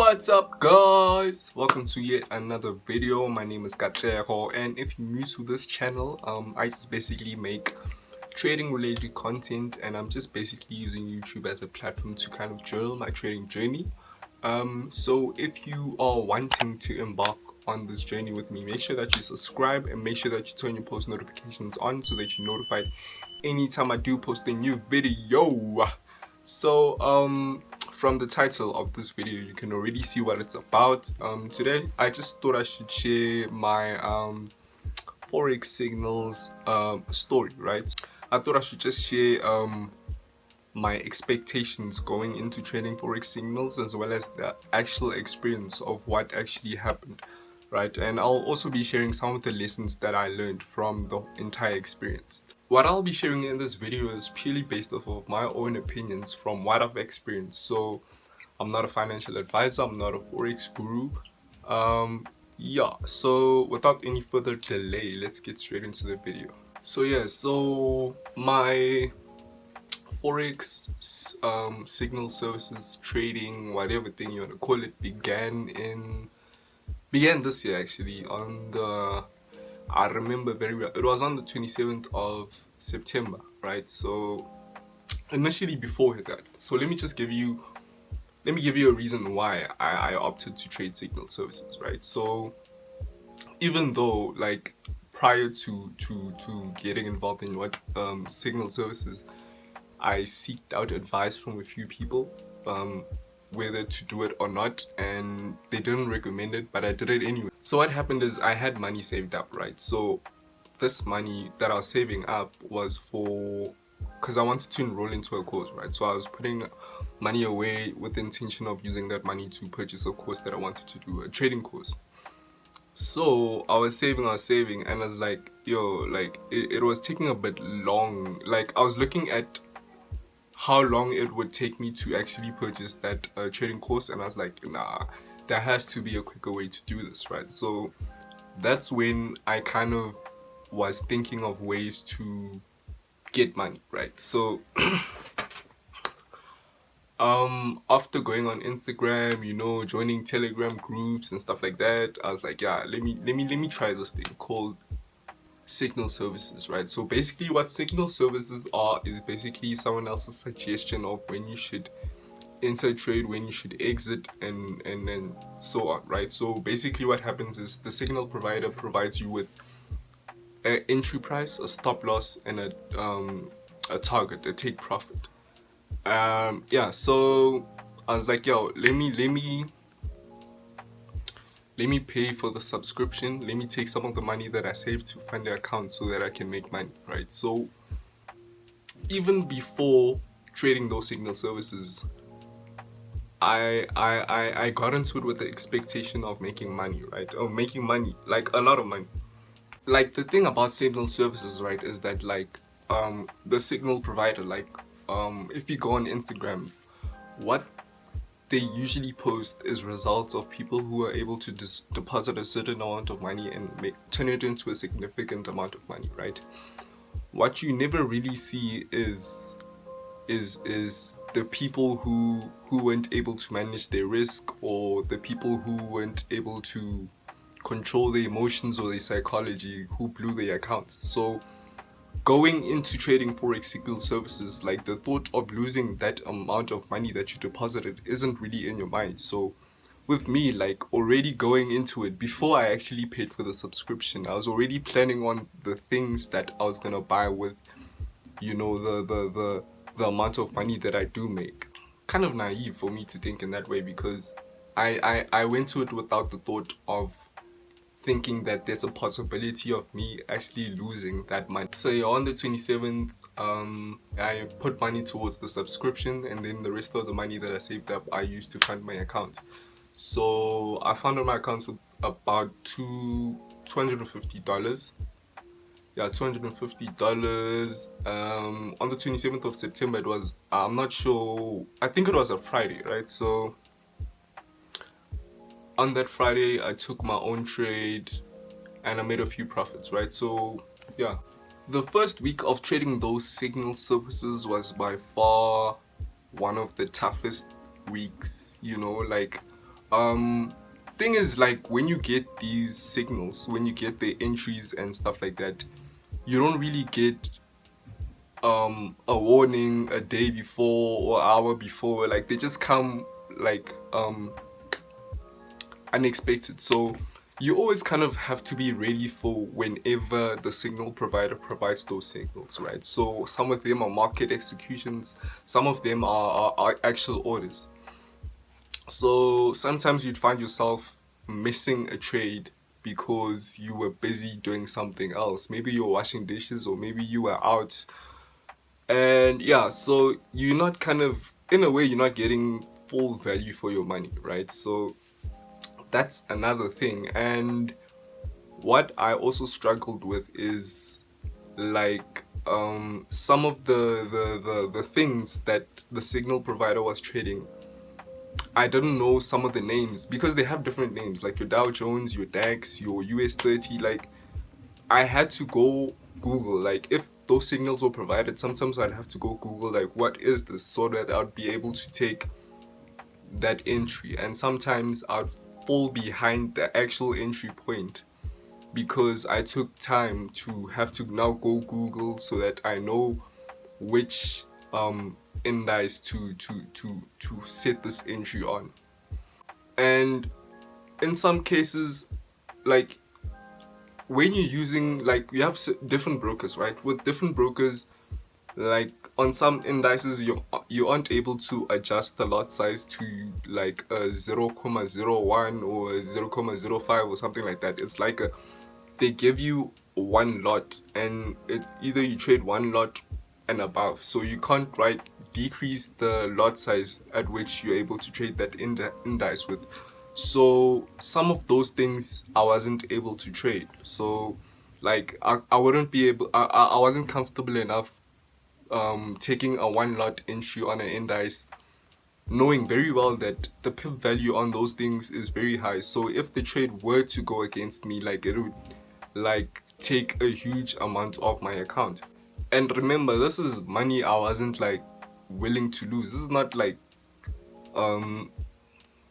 What's up, guys? Welcome to yet another video. My name is Kaale, and if you're new to this channel, I just basically make trading related content, and I'm just basically using YouTube as a platform to kind of journal my trading journey. So if you are wanting to embark on this journey with me, make sure that you subscribe and make sure that you turn your post notifications on so that you're notified anytime I do post a new video. So from the title of this video, you can already see what it's about. Today I just thought I should share my Forex signals story, right? I thought I should just share my expectations going into trading Forex signals, as well as the actual experience of what actually happened, right? And I'll also be sharing some of the lessons that I learned from the entire experience. What I'll be sharing in this video is purely based off of my own opinions from what I've experienced. So I'm not a financial advisor, I'm not a Forex guru. Yeah, so without any further delay, let's get straight into the video. So my Forex signal services trading, whatever thing you want to call it, began this year actually I remember very well, it was on the 27th of September, right? So initially before that, so let me give you a reason why I opted to trade signal services, right? So even though, like, prior to getting involved in what signal services, I seeked out advice from a few people whether to do it or not, and they didn't recommend it, but I did it anyway. So what happened is I had money saved up, right? So this money that I was saving up was because I wanted to enroll into a course, right? So I was putting money away with the intention of using that money to purchase a course that I wanted to do, a trading course. So I was saving, and I was like, yo, like it was taking a bit long. Like, I was looking at how long it would take me to actually purchase that trading course, and I was like, nah, there has to be a quicker way to do this, right? So that's when I kind of was thinking of ways to get money, right? So after going on Instagram, joining Telegram groups and stuff like that, I was like, yeah, let me try this thing called signal services, right? So basically what signal services are is basically someone else's suggestion of when you should enter trade, when you should exit, and then so on, right? So basically what happens is the signal provider provides you with an entry price, a stop loss, and a target, a take profit. Yeah, so I was like, yo, let me pay for the subscription. Let me take some of the money that I saved to fund the account so that I can make money, right? So even before trading those signal services, I got into it with the expectation of making money, right? Of making money, like a lot of money. Like, the thing about signal services, right, is that, like, the signal provider, like, if you go on Instagram, what they usually post is results of people who are able to deposit a certain amount of money and turn it into a significant amount of money, right? What you never really see is the people who weren't able to manage their risk, or the people who weren't able to control their emotions or their psychology, who blew their accounts. So going into trading Forex signal services, like, the thought of losing that amount of money that you deposited isn't really in your mind. So with me, like, already going into it, before I actually paid for the subscription, I was already planning on the things that I was gonna buy with, the amount of money that I do make. Kind of naive for me to think in that way, because I went to it without the thought of thinking that there's a possibility of me actually losing that money. So yeah, on the 27th, I put money towards the subscription, and then the rest of the money that I saved up, I used to fund my account. So I funded my account with about $250. Yeah, $250. On the 27th of September, it was, I'm not sure, I think it was a Friday, right? So on that Friday, I took my own trade and I made a few profits, right? So yeah, the first week of trading those signal services was by far one of the toughest weeks, like, Thing is, like, when you get these signals, when you get the entries and stuff like that, you don't really get a warning a day before or hour before. Like, they just come like unexpected. So you always kind of have to be ready for whenever the signal provider provides those signals, right? So some of them are market executions, some of them are actual orders. So sometimes you'd find yourself missing a trade because you were busy doing something else. Maybe you were washing dishes, or maybe you were out. And yeah, so you're not kind of, in a way, you're not getting full value for your money, right? So that's another thing. And what I also struggled with is, like, some of the things that the signal provider was trading. I didn't know some of the names because they have different names, like your Dow Jones, your DAX, your US 30. Like, I had to go Google, like, if those signals were provided, sometimes I'd have to go Google, like, what is this, so that I'd be able to take that entry. And sometimes I'd fall behind the actual entry point because I took time to have to now go Google so that I know which index to set this entry on. And in some cases, like, when you're using, like, you have different brokers, right? With different brokers, like, on some indices you aren't able to adjust the lot size to like a 0.01 or 0.05 or something like that. It's like they give you one lot, and it's either you trade one lot and above, so you can't decrease the lot size at which you're able to trade that index with. So some of those things I wasn't able to trade. So, like, I wouldn't be able, I wasn't comfortable enough taking a one lot entry on an index, knowing very well that the pip value on those things is very high. So if the trade were to go against me, like, it would, like, take a huge amount of my account. And remember, this is money I wasn't, like, willing to lose. This is not like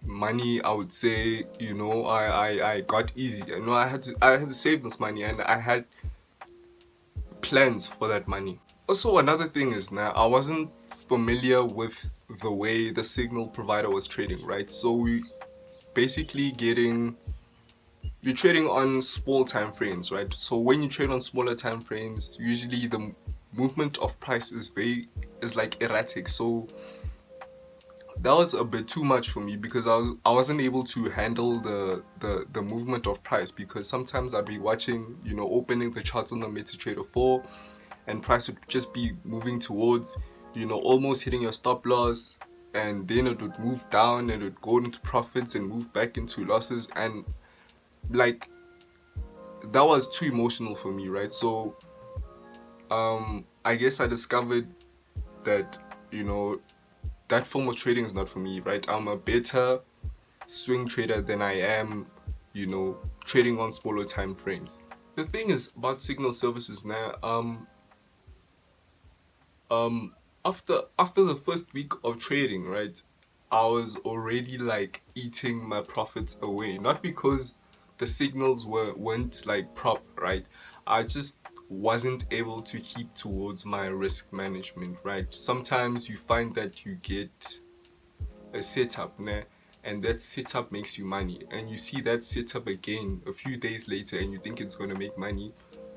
money I would say, I got easy. I had to save this money, and I had plans for that money. Also, another thing is, now I wasn't familiar with the way the signal provider was trading, right? So we basically you're trading on small time frames, right? So when you trade on smaller time frames, usually the movement of price is like erratic. So that was a bit too much for me because I wasn't able to handle the movement of price, because sometimes I'd be watching, opening the charts on the MetaTrader 4, and price would just be moving towards, almost hitting your stop loss, and then it would move down and it would go into profits and move back into losses, and, like, that was too emotional for me, right? So I guess I discovered that, that form of trading is not for me, right? I'm a better swing trader than I am, trading on smaller time frames. The thing is about signal services now, um after the first week of trading, right, I was already, like, eating my profits away, not because the signals weren't, like, prop, right? I just wasn't able to keep towards my risk management, right? Sometimes you find that you get a setup, né? And that setup makes you money, and you see that setup again a few days later and you think it's going to make money,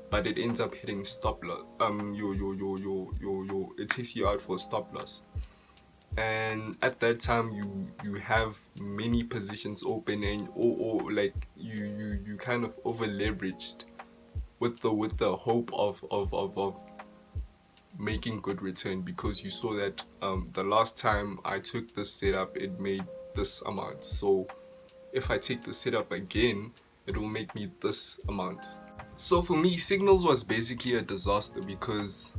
but it ends up hitting stop loss. It takes you out for stop loss, and at that time you have many positions open, and or like you kind of over leveraged with the hope of making good return, because you saw that the last time I took this setup it made this amount, so if I take the setup again it will make me this amount. So for me, signals was basically a disaster because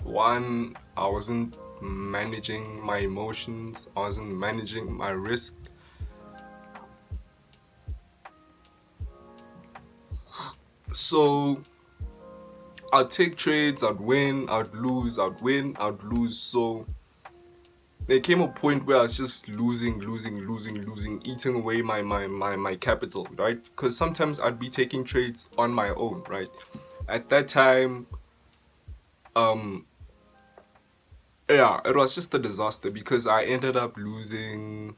one, I wasn't managing my emotions, I wasn't managing my risk. So I'd take trades, I'd win, I'd lose, I'd win, I'd lose. So there came a point where I was just losing, eating away my capital, right? Because sometimes I'd be taking trades on my own, right? At that time, yeah, it was just a disaster because I ended up losing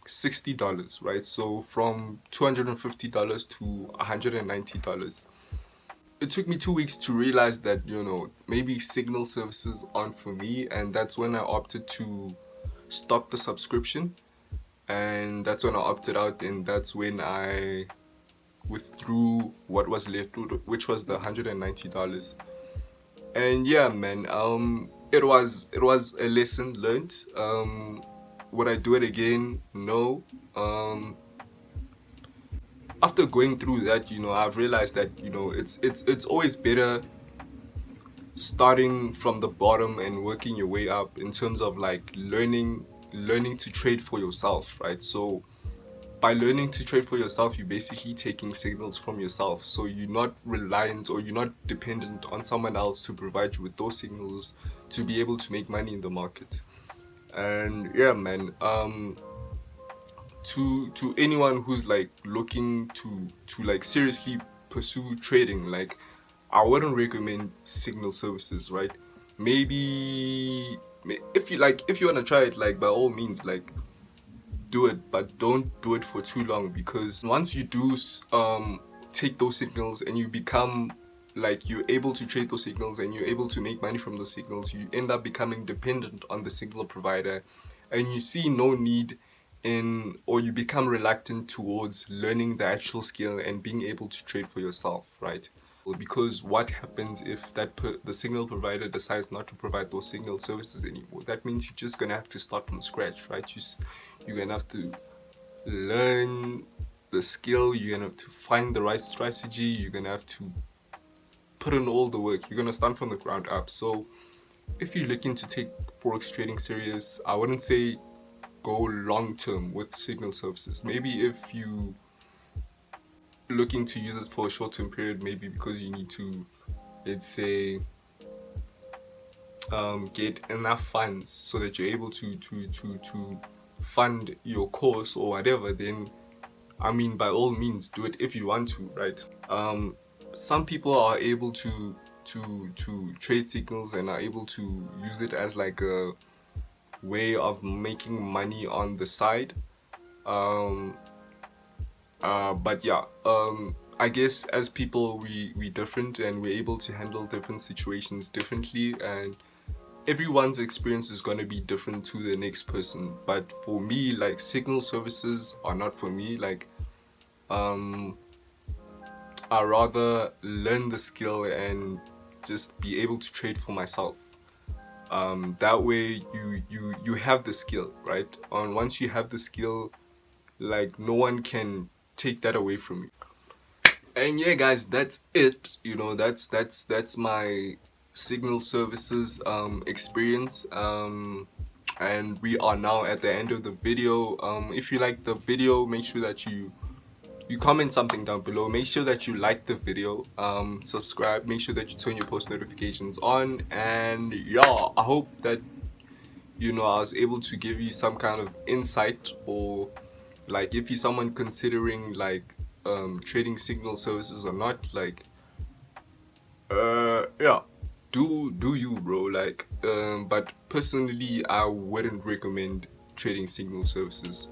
$60, right? So from $250 to $190. It took me 2 weeks to realize that, maybe signal services aren't for me, and that's when I opted to stop the subscription, and that's when I opted out, and that's when I withdrew what was left, which was the $190. And yeah, man, it was a lesson learned. Would I do it again? No. After going through that, I've realized that, it's always better starting from the bottom and working your way up in terms of like learning to trade for yourself, right? So by learning to trade for yourself, you're basically taking signals from yourself. So you're not reliant, or you're not dependent on someone else to provide you with those signals to be able to make money in the market. And yeah, man, to anyone who's like looking to like seriously pursue trading, like I wouldn't recommend signal services, right? Maybe if you want to try it, like by all means, like do it, but don't do it for too long, because once you do take those signals and you become like you're able to trade those signals and you're able to make money from those signals, you end up becoming dependent on the signal provider, and you see no need in, or you become reluctant towards learning the actual skill and being able to trade for yourself, right? Because what happens if the signal provider decides not to provide those signal services anymore? That means you're just gonna have to start from scratch, right? You're gonna have to learn the skill, you're gonna have to find the right strategy, you're gonna have to put in all the work, you're gonna start from the ground up. So if you're looking to take Forex trading serious, I wouldn't say go long term with signal services. Maybe if you looking to use it for a short-term period, maybe because you need to, let's say, get enough funds so that you're able to fund your course or whatever, then I mean, by all means, do it if you want to, right? Some people are able to trade signals and are able to use it as like a way of making money on the side. But yeah, I guess as people, we different, and we're able to handle different situations differently, and everyone's experience is going to be different to the next person. But for me, like, signal services are not for me. Like, I rather learn the skill and just be able to trade for myself. That way you have the skill, right? And once you have the skill, like, no one can take that away from you. And yeah, guys, that's it. That's my signal services experience. And we are now at the end of the video. If you like the video, make sure that you comment something down below. Make sure that you like the video, subscribe, make sure that you turn your post notifications on. And yeah, I hope that I was able to give you some kind of insight, or like if you're someone considering like trading signal services or not, like yeah, do you, bro, like but personally I wouldn't recommend trading signal services.